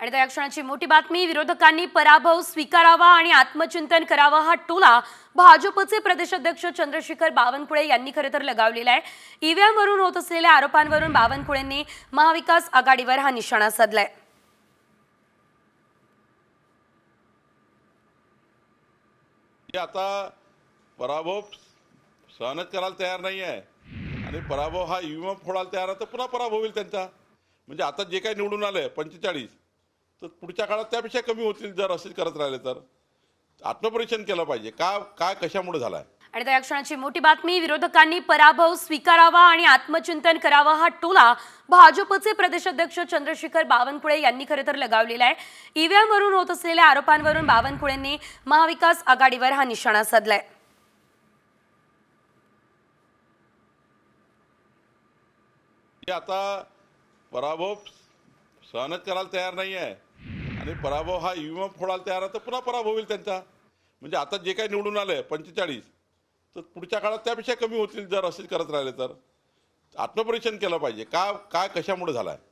आणि त्या क्षणाची मोठी बातमी, विरोधकांनी पराभव स्वीकारावा आणि आत्मचिंतन करावा हा टोला भाजपचे प्रदेशाध्यक्ष चंद्रशेखर बावनकुळे यांनी खरे तर लगावलेला आहे। ईव्हीएम वरून होत असलेल्या आरोपांवरून बावनकुळेंनी महाविकास आघाडीवर हा निशाणा साधलाय। आता पराभव सहनच करायला तयार नाही आहे आणि पराभव हा ईव्हीएम फोडायला तयार आहे तर पुन्हा पराभव होईल त्यांचा। म्हणजे आता जे काही निवडून आले 45 तर पुढच्या काळात त्यापेक्षा कमी होतील जर असेच करत राहिले तर। आत्मपरीक्षण केलं पाहिजे काय कशामुळे झालाय। आणि त्या क्षणाची मोठी बातमी, विरोधकांनी पराभव स्वीकारावा आणि आत्मचिंतन करावा हा टोला भाजपचे प्रदेशाध्यक्ष चंद्रशेखर बावनकुळे यांनी खरे तर लगावलेला आहे। ईव्हीएम वरून होत असलेल्या आरोपांवरून बावनकुळेंनी महाविकास आघाडीवर हा निशाणा साधलाय। आता पराभव सहनच करायला तयार नाही आहे आणि पराभव हा ईव्हीएम फोडायला तयार आहे तर पुन्हा पराभव होईल त्यांचा। म्हणजे आता जे काही निवडून आले 45 तर पुढच्या काळात त्यापेक्षा कमी होतील जर असेच करत राहिले तर। आत्मपरीक्षण केलं पाहिजे काय कशामुळे झालाय।